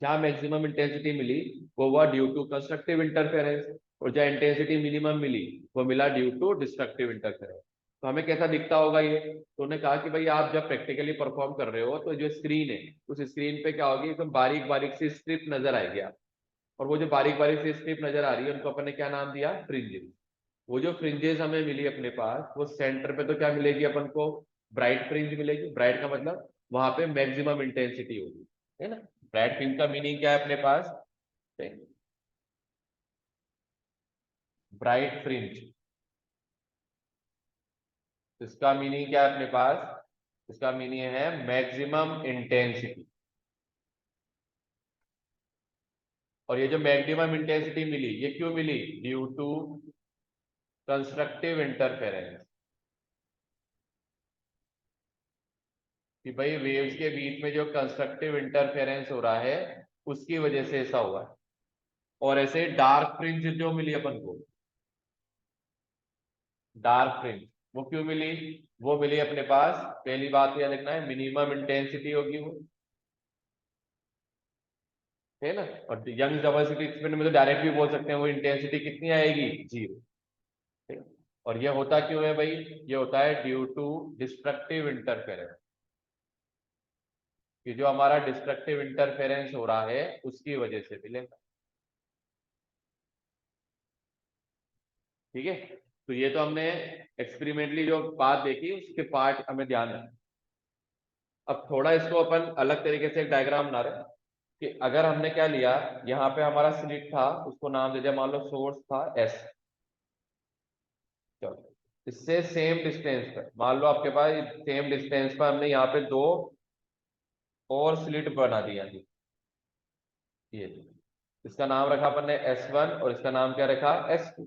जहां मैक्सिमम इंटेंसिटी मिली, वो हुआ ड्यू टू कंस्ट्रक्टिव इंटरफेरेंस, और जहां इंटेंसिटी मिनिमम मिली, वो मिला ड्यू टू डिस्ट्रक्टिव इंटरफेरेंस। तो हमें कैसा दिखता होगा ये? तो उन्होंने कहा कि भाई आप जब प्रैक्टिकली परफॉर्म कर रहे हो तो जो स्क्रीन है उस स्क्रीन पे क्या होगी, एकदम बारीक बारीक सी स्ट्रिप नजर आएगी आप, और वो जो बारीक बारीक सी स्ट्रिप नजर आ रही है उनको अपन ने क्या नाम दिया? फ्रिंजेस। वो जो फ्रिंजेस हमें मिली अपने पास, वो सेंटर पे तो क्या मिलेगी अपन को? ब्राइट फ्रिंज मिलेगी। ब्राइट का मतलब वहां पे मैक्सिमम इंटेंसिटी होगी, है ना। ब्राइट फ्रिंज का मीनिंग क्या है अपने पास? ब्राइट फ्रिंज, इसका मीनिंग क्या है अपने पास? इसका मीनिंग है मैक्सिमम इंटेंसिटी। और ये जो मैक्सिमम इंटेंसिटी मिली, ये क्यों मिली? Due to constructive interference. कि भाई वेव्स के बीच में जो कंस्ट्रक्टिव इंटरफेरेंस हो रहा है उसकी वजह से ऐसा हुआ है। और ऐसे डार्क फ्रिंज जो मिली अपन को, डार्क फ्रिंज, वो क्यों मिली? वो मिली अपने पास, पहली बात तो यह लिखना है, मिनिमम इंटेंसिटी होगी वो, है ना। और यंग डबल स्लिट एक्सपेरिमेंट में तो डायरेक्ट भी बोल सकते हैं, वो इंटेंसिटी कितनी आएगी? 0। ठीक है? और ये होता क्यों है भाई? ये होता है ड्यू टू डिस्ट्रक्टिव इंटरफेरेंस, कि जो हमारा डिस्ट्रक्टिव इंटरफेरेंस हो रहा है उसकी वजह से मिलेगा। ठीक है, तो ये तो हमने एक्सपेरिमेंटली जो बात देखी उसके पार्ट हमें ध्यान रखना। अब थोड़ा इसको अपन अलग तरीके से एक डायग्राम बना रहे हैं कि अगर हमने क्या लिया, यहाँ पे हमारा स्लिट था, उसको नाम दे दिया, मान लो सोर्स था एस। चलो, इससे सेम डिस्टेंस पर, मान लो आपके पास सेम डिस्टेंस पर हमने यहाँ पे दो और स्लिट बना दिया थी। ये इसका नाम रखा अपन ने S1 और इसका नाम क्या रखा? S2।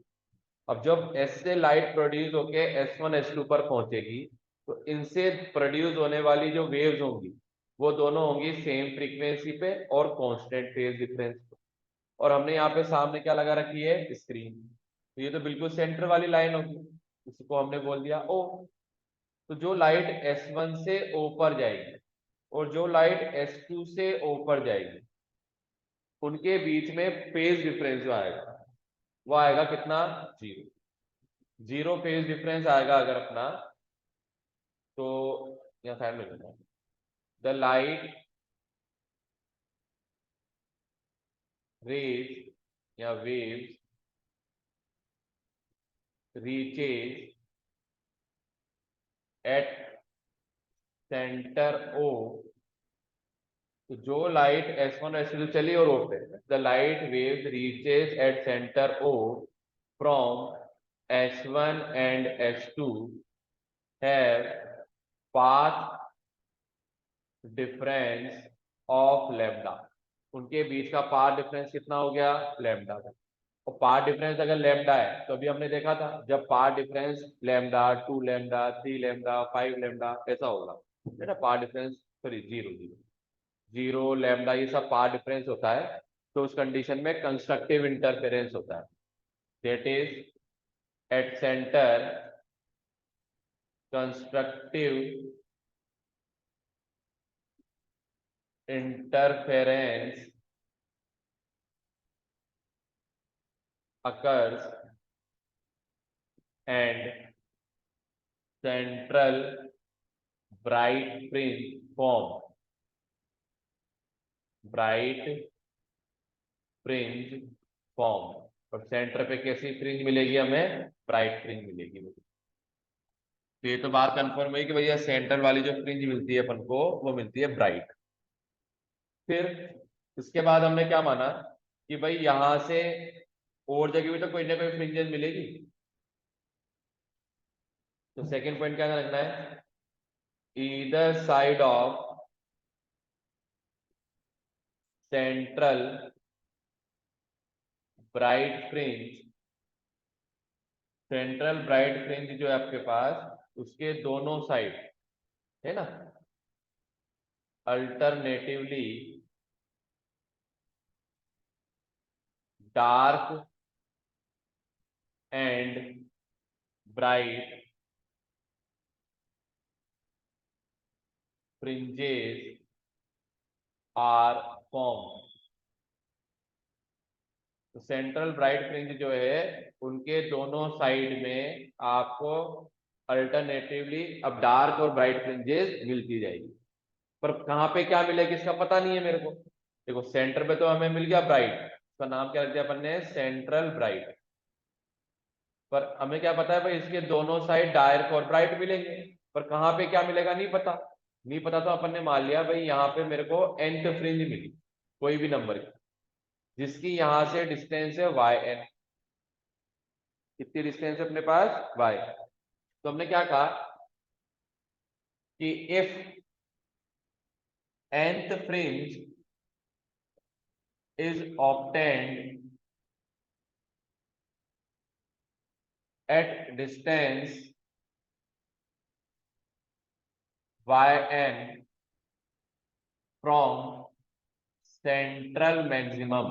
अब जब S से लाइट प्रोड्यूस होके S1 S2 पर पहुंचेगी तो इनसे प्रोड्यूस होने वाली जो वेव्स होंगी वो दोनों होंगी सेम फ्रीक्वेंसी पे और कांस्टेंट फेज डिफरेंस पे। और हमने यहाँ पे सामने क्या लगा रखी है? स्क्रीन। तो ये तो बिल्कुल सेंटर वाली लाइन होगी, इसको हमने बोल दिया O। तो जो लाइट S1 से O पर जाएगी और जो लाइट S2 से O पर जाएगी, उनके बीच में फेज डिफरेंस जो आएगा वो आएगा कितना? 0। 0 फेज डिफरेंस आएगा अगर अपना, तो यहाँ साइड में लिखना है, द लाइट रेज या waves reaches at centre O। तो जो लाइट S1 S2 चली और O पे, the light waves reaches at centre O from S1 and S2 have path difference of lambda. उनके बीच का पाथ डिफरेंस कितना हो गया? लैम्डा का। और पाथ डिफरेंस अगर लैम्डा है तो अभी हमने देखा था, जब path difference lambda, 2 lambda, 3 lambda, 5 lambda ऐसा होगा, है ना। पाथ डिफरेंस सॉरी 0 0 0 लैम्डा ये सब पाथ डिफरेंस होता है, तो उस कंडीशन में कंस्ट्रक्टिव इंटरफेरेंस होता है। That is at centre constructive interference occurs and central bright fringe form। bright fringe form, और सेंटर पे कैसी फ्रिंज मिलेगी हमें? ब्राइट फ्रिंज मिलेगी। तो ये तो बात कंफर्म हुई कि भैया सेंटर वाली जो फ्रिंज मिलती है अपन को वो मिलती है ब्राइट। फिर इसके बाद हमने क्या माना कि भाई यहां से और जगह भी तो कोई ना कोई फ्रिंजेस मिलेगी। तो सेकंड पॉइंट क्या रखना है? Either side of central bright fringe, central bright fringe जो है आपके पास उसके दोनों साइड, है ना, alternatively dark and bright fringes are form. तो सेंट्रल ब्राइट फ्रिंज जो है उनके दोनों साइड में आपको अल्टरनेटिवली अब डार्क और ब्राइट फ्रिंजेस मिलती जाएगी, पर कहाँ पे क्या मिलेगा इसका पता नहीं है मेरे को। देखो सेंटर पे तो हमें मिल गया ब्राइट, उसका नाम क्या रख दिया अपन ने, सेंट्रल ब्राइट। पर हमें क्या पता है भाई, इसके दोनों साइड डार्क और ब्राइट मिलेंगे, पर कहाँ पे क्या मिलेगा नहीं पता। नहीं पता तो अपन ने मान लिया भाई यहाँ पे मेरे को nth फ्रिंज मिली कोई भी नंबर की, जिसकी यहां से डिस्टेंस है yn। कितनी डिस्टेंस है अपने पास y। तो हमने क्या कहा कि if nth fringe is obtained at distance yn from central maximum।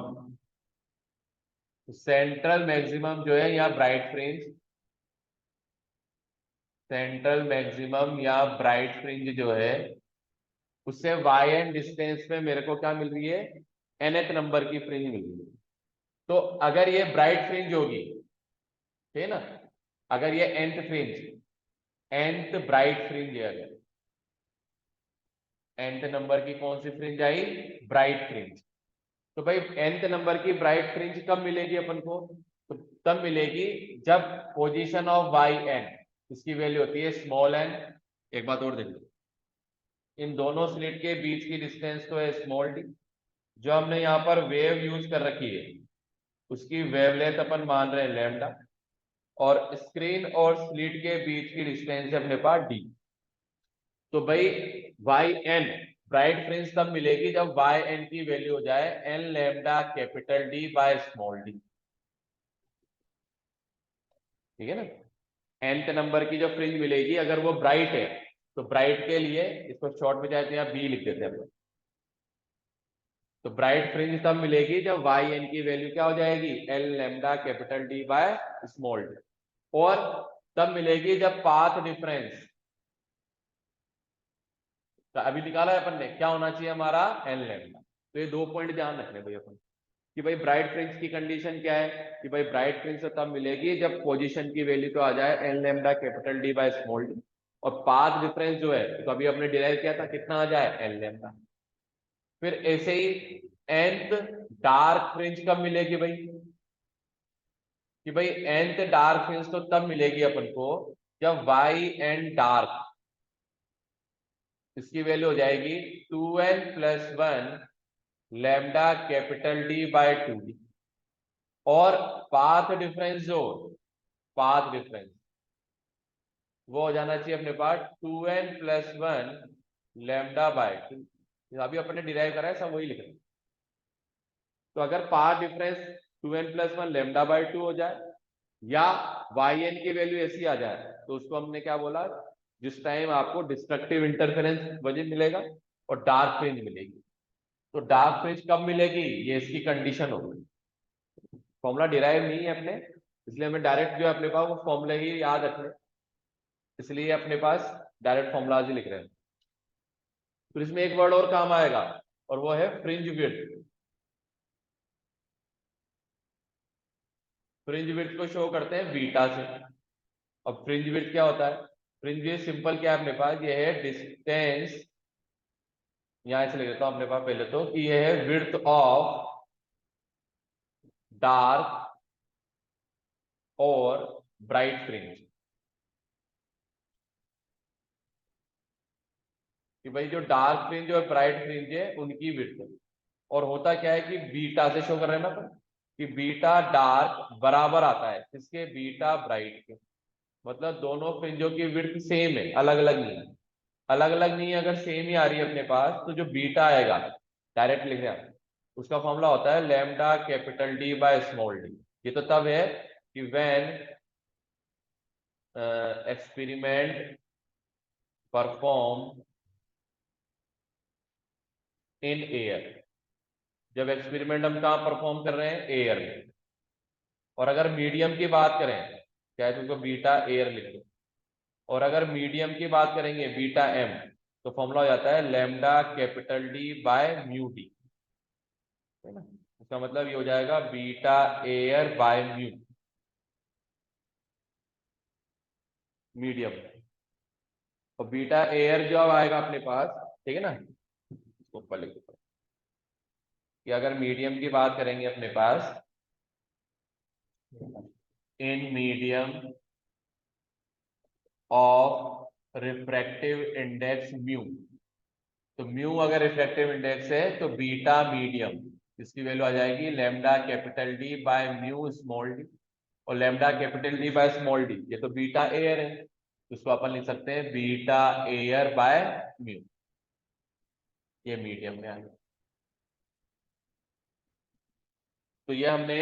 Central maximum जो है यहाँ ब्राइट फ्रिंज, सेंट्रल मैक्सिमम या ब्राइट फ्रिंज जो है उससे yn डिस्टेंस पे मेरे को क्या मिल रही है, nth नंबर की फ्रिंज मिल रही है। तो अगर ये ब्राइट फ्रिंज होगी, ठीक है ना, अगर ये nth fringe, nth bright fringe है, अगर nth नंबर की कौन सी फ्रिंज आई, ब्राइट फ्रिंज, तो भाई nth नंबर की ब्राइट फ्रिंज कब मिलेगी अपन को, तो तब मिलेगी जब पोजीशन ऑफ yn, इसकी वैल्यू होती है स्मॉल n। एक बात और देख लो, इन दोनों स्लिट के बीच की डिस्टेंस तो है स्मॉल डी। जो हमने यहाँ पर वेव यूज कर रखी है उसकी वेवलेंथ अपन मान रहे हैं लैम्डा, और स्क्रीन और स्लिट के बीच की डिस्टेंस है अपने पास डी। तो भाई वाई एन ब्राइट फ्रिंज तब मिलेगी जब वाई एन की वैल्यू हो जाए n lambda capital D by small d, ठीक है ना। nth नंबर की जो फ्रिंज मिलेगी अगर वो ब्राइट है, तो ब्राइट के लिए इसको शॉर्ट में जाते हैं बी लिख देते हैं। तो ब्राइट फ्रिंज तब मिलेगी जब वाई एन की वैल्यू क्या हो जाएगी, L lambda capital D by small D, और तब मिलेगी जब पाथ डिफरेंस, तो अभी निकाला है अपन ने क्या होना चाहिए हमारा, एल लैम्डा। तो ये दो पॉइंट ध्यान रखने भाई अपन कि भाई ब्राइट फ्रिंज की कंडीशन क्या है, कि भाई ब्राइट फ्रिंज तब मिलेगी जब पोजीशन की वैल्यू तो आ जाए L lambda capital D by small D, और पाथ डिफरेंस जो है तो अभी हमने डिराइव किया था कितना आ जाए, एल लैम्डा। फिर ऐसे ही nth डार्क फ्रिंज कब मिलेगी भाई, कि भाई nth डार्क फ्रिंज तो तब मिलेगी अपन को जब वाई एन डार्क, इसकी वैल्यू हो जाएगी 2n + 1 lambda capital D bye 2d, और पाथ डिफरेंस जो, पाथ डिफरेंस वो हो जाना चाहिए अपने पास 2n + 1 लैम्डा बाय 2। अभी अपने डिराइव करा है सब वही लिख रहे हैं। तो अगर path difference 2n + 1 lambda by 2 हो जाए, या yn की वैल्यू ऐसी आ जाए, तो उसको हमने क्या बोला, जिस टाइम आपको डिस्ट्रक्टिव इंटरफेरेंस वजह मिलेगा और डार्क फ्रिंज मिलेगी। तो डार्क फ्रिंज कब मिलेगी, ये इसकी कंडीशन होगी। फॉर्मूला डिराइव नहीं है अपने, इसलिए हमें डायरेक्ट जो है अपने पास वो फॉर्मूला ही याद रखने, इसलिए अपने पास डायरेक्ट फॉर्मूलाज ही लिख रहे हैं। तो इसमें एक वर्ड और काम आएगा और वो है फ्रिंज विड्थ। फ्रिंज विड्थ को शो करते हैं बीटा से। अब फ्रिंज विड्थ क्या होता है, फ्रिंज विड्थ सिंपल क्या है अपने पास, ये है डिस्टेंस, यहां से लिख देता हूं अपने पास पहले तो, कि ये है विड्थ ऑफ डार्क और ब्राइट फ्रिंज, कि भाई जो डार्क फ्रिंज और ब्राइट फ्रिंज है उनकी विड्थ। और होता क्या है कि बीटा से शो कर रहे हैं ना अपन, कि बीटा डार्क बराबर आता है किसके, बीटा ब्राइट के। मतलब दोनों फ्रिंजों की विड्थ सेम है, अलग अलग नहीं है। अलग अलग नहीं है, अगर सेम ही आ रही है अपने पास तो जो बीटा आएगा डायरेक्ट लिख रहे हैं, उसका फॉर्मूला होता है lambda capital D by small D. ये तो तब है कि when experiment perform in air, जब एक्सपेरिमेंट हम कहाँ परफॉर्म कर रहे हैं, एयर में। और अगर मीडियम की बात करें, चाहे तो उसको बीटा एयर लिख लो, और अगर मीडियम की बात करेंगे बीटा एम, तो फॉर्मूला हो जाता है lambda capital D by mu D, है ना। इसका मतलब ये हो जाएगा beta air by mu. Medium, और बीटा एयर जो अब आएगा अपने पास, ठीक है ना, ऊपर लिख दो कि अगर मीडियम की बात करेंगे अपने पास, in medium of refractive index mu, तो म्यू अगर रिफ्रैक्टिव इंडेक्स है तो बीटा मीडियम, इसकी वैल्यू आ जाएगी lambda capital D by mu small D, और lambda capital D by small D ये तो बीटा एयर है, तो इसको अपन लिख सकते हैं बीटा एयर बाय म्यू, ये मीडियम में आ गया। तो ये हमने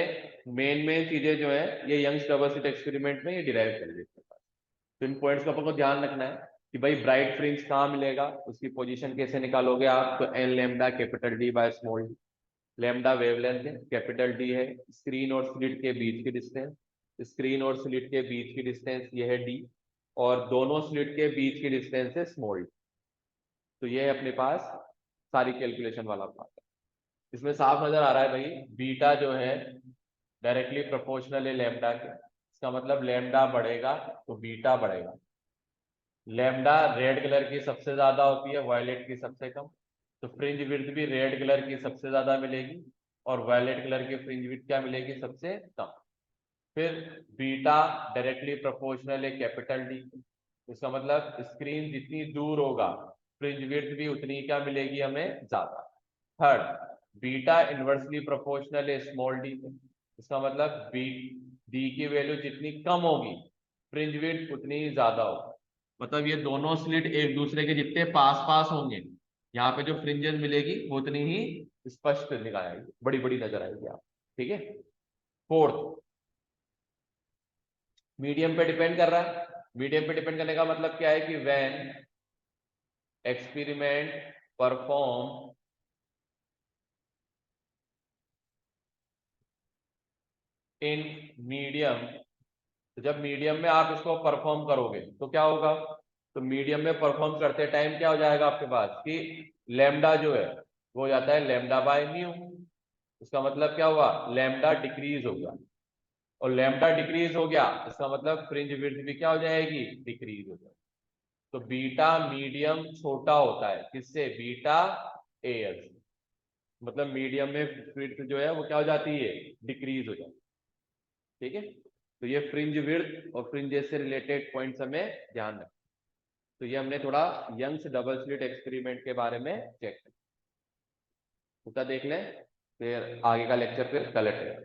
मेन चीजें जो है ये यंग्स डबल स्लिट एक्सपेरिमेंट में ये डिराइव कर ली। तो इन पॉइंट्स का अपन को ध्यान रखना है कि भाई ब्राइट फ्रिंज कहाँ मिलेगा, उसकी पोजीशन कैसे निकालोगे आप, तो n lambda capital D by small d, lambda wavelength है, कैपिटल डी है स्क्रीन और स्लिट के बीच की डिस्टेंस, स्क्रीन और स्लिट के बीच की डिस्टेंस ये है डी, और दोनों स्लिट के बीच की डिस्टेंस है स्मॉल डी। तो ये है अपने पास सारी कैलकुलेशन वाला पार्ट है। इसमें साफ नजर आ रहा है भाई बीटा जो है डायरेक्टली प्रोपोर्शनल है लैम्डा के, इसका मतलब लैम्डा बढ़ेगा तो बीटा बढ़ेगा। लैम्डा रेड कलर की सबसे ज्यादा होती है, वायलेट की सबसे कम, तो फ्रिंज विड्थ भी रेड कलर की सबसे ज्यादा मिलेगी और वायलेट कलर की फ्रिंज विड्थ क्या मिलेगी, सबसे कम। फिर बीटा डायरेक्टली प्रोपोर्शनल है कैपिटल डी, इसका मतलब स्क्रीन जितनी दूर होगा फ्रिंज विड्थ भी उतनी क्या मिलेगी हमें, ज्यादा। थर्ड, बीटा इनवर्सली प्रोपोर्शनल है स्मॉल डी, इसका मतलब बी डी की वैल्यू जितनी कम होगी फ्रिंज विड्थ उतनी ही ज्यादा होगी। मतलब ये दोनों स्लिट एक दूसरे के जितने पास पास होंगे यहाँ पे जो फ्रिंजेस मिलेगी वो उतनी ही स्पष्ट निकाल आएगी, बड़ी बड़ी नजर आएगी आप, ठीक है। फोर्थ, मीडियम पे डिपेंड कर रहा है। मीडियम पे डिपेंड करने का मतलब क्या है कि when experiment perform in medium, तो जब मीडियम में आप इसको परफॉर्म करोगे तो क्या होगा, तो मीडियम में परफॉर्म करते टाइम क्या हो जाएगा आपके पास कि लैम्डा जो है वो हो जाता है लैम्डा बाय म्यू, इसका मतलब क्या हुआ, लैम्डा डिक्रीज हो गया, और लैम्डा डिक्रीज हो गया इसका मतलब फ्रिंज विड्थ भी क्या हो जाएगी, डिक्रीज हो जाएगी। तो बीटा मीडियम छोटा होता है किससे, बीटा एयर से, मतलब मीडियम में विड्थ जो है वो क्या हो जाती है, डिक्रीज हो जाती है, ठीक है। तो ये फ्रिंज विड्थ और फ्रिंजेस से रिलेटेड पॉइंट्स हमें ध्यान रखना। तो ये हमने थोड़ा यंग्स डबल स्लिट एक्सपेरिमेंट के बारे में चेक किया, उसका देख लें, फिर आगे का लेक्चर फिर कल है।